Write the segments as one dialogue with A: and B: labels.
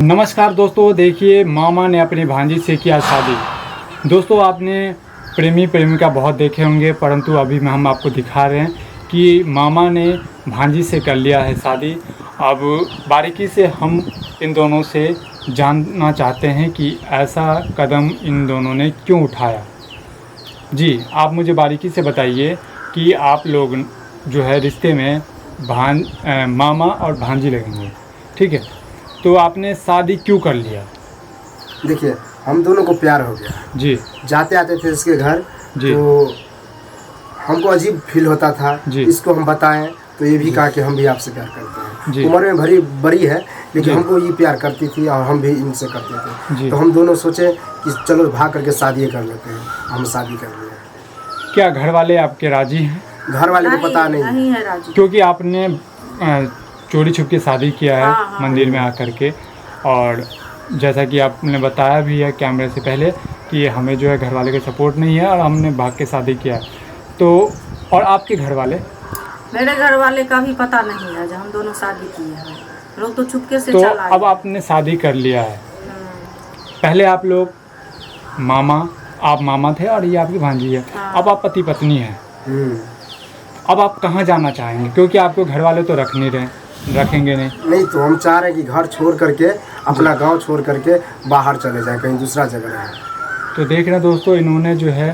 A: नमस्कार दोस्तों, देखिए मामा ने अपनी भांजी से किया शादी। दोस्तों आपने प्रेमी प्रेमिका बहुत देखे होंगे, परंतु अभी हम आपको दिखा रहे हैं कि मामा ने भांजी से कर लिया है शादी। अब बारीकी से हम इन दोनों से जानना चाहते हैं कि ऐसा कदम इन दोनों ने क्यों उठाया। जी आप मुझे बारीकी से बताइए कि आप लोग जो है रिश्ते में मामा और भांजी लगेंगे, ठीक है? तो आपने शादी क्यों कर लिया?
B: देखिए, हम दोनों को प्यार हो गया
A: जी।
B: जाते आते थे इसके घर
A: जी।
B: तो हमको अजीब फील होता था
A: जी।
B: इसको हम बताएं तो ये भी कहा कि हम भी आपसे प्यार करते
A: जी।
B: हैं। उम्र में बड़ी है लेकिन
A: जी।
B: हमको ये प्यार करती थी और हम भी इनसे करते थे।
A: जी।
B: तो हम दोनों सोचे कि चलो भाग करके शादी कर लेते हैं। हम शादी कर लिए।
A: क्या घर वाले आपके राजी हैं?
B: घर वाले को पता नहीं
C: है राजी,
A: क्योंकि आपने चोरी छुप के शादी किया है मंदिर में आकर के, और जैसा कि आपने बताया भी है कैमरे से पहले कि हमें जो है घर वाले का सपोर्ट नहीं है और हमने भाग के शादी किया है। तो और आपके घर वाले?
C: मेरे घर वाले का भी पता नहीं है जब हम दोनों शादी किए हैं। लोग तो चुपके से
A: तो
C: चला
A: अब आपने शादी कर लिया है। पहले आप लोग आप मामा थे और ये आपकी भांजी है। अब आप पति पत्नी हैं। अब आप कहाँ जाना चाहेंगे? क्योंकि आपको घर वाले तो रखेंगे नहीं।
B: तो हम चाह रहे हैं कि घर छोड़ करके अपना गांव छोड़ करके बाहर चले जाए, कहीं दूसरा जगह रहे।
A: तो देख रहे हैं दोस्तों, इन्होंने जो है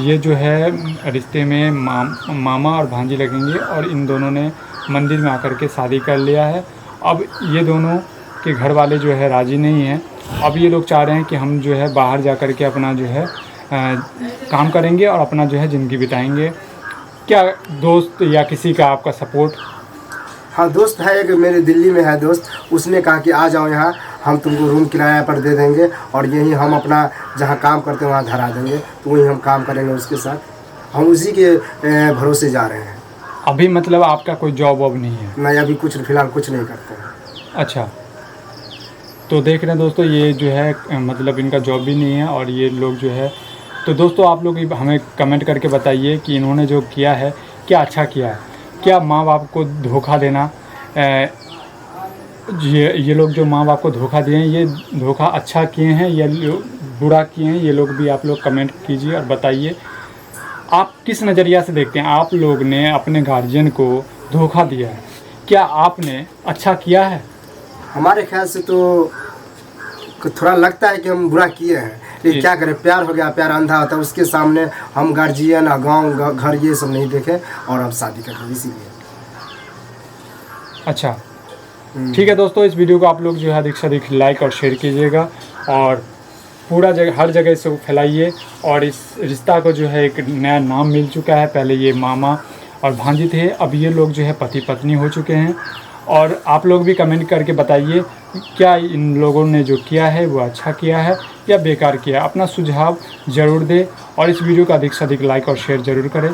A: ये जो है रिश्ते में मामा और भांजी लगेंगे और इन दोनों ने मंदिर में आकर के शादी कर लिया है। अब ये दोनों के घर वाले जो है राज़ी नहीं हैं। अब ये लोग चाह रहे हैं कि हम जो है बाहर जा कर के अपना जो है काम करेंगे और अपना जो है ज़िंदगी बिताएंगे। क्या दोस्त या किसी का आपका सपोर्ट?
B: हाँ, दोस्त है एक मेरे दिल्ली में है दोस्त। उसने कहा कि आ जाओ यहाँ, हम तुमको रूम किराया पर दे देंगे और यहीं हम अपना जहाँ काम करते हैं वहाँ धरा देंगे, तो वहीं हम काम करेंगे उसके साथ। हम उसी के भरोसे जा रहे हैं।
A: अभी मतलब आपका कोई जॉब वॉब नहीं है?
B: नहीं, अभी फिलहाल कुछ नहीं करते हैं।
A: अच्छा, तो देख रहे हैं दोस्तों, ये जो है मतलब इनका जॉब भी नहीं है और ये लोग जो है, तो दोस्तों आप लोग हमें कमेंट करके बताइए कि इन्होंने जो किया है क्या अच्छा किया है। क्या माँ बाप को धोखा देना, ये लोग जो माँ बाप को धोखा दिए हैं, ये धोखा अच्छा किए हैं या बुरा किए हैं? ये लोग भी आप लोग कमेंट कीजिए और बताइए आप किस नज़रिया से देखते हैं। आप लोग ने अपने गार्जियन को धोखा दिया है, क्या आपने अच्छा किया है?
B: हमारे ख्याल से तो थोड़ा लगता है कि हम बुरा किए हैं, लेकिन क्या करें, प्यार हो गया, प्यार अंधा होता है। उसके सामने हम गार्जियन गाँव घर ये सब नहीं देखे और अब शादी कर ली, इसीलिए।
A: अच्छा, ठीक है दोस्तों, इस वीडियो को आप लोग जो है अधिक से अधिक लाइक और शेयर कीजिएगा और पूरा हर जगह इसको फैलाइए। और इस रिश्ता को जो है एक नया नाम मिल चुका है। पहले ये मामा और भांजी थे, अब ये लोग जो है पति पत्नी हो चुके हैं। और आप लोग भी कमेंट करके बताइए क्या इन लोगों ने जो किया है वो अच्छा किया है या बेकार किया है। अपना सुझाव ज़रूर दें और इस वीडियो को अधिक से अधिक लाइक और शेयर ज़रूर करें।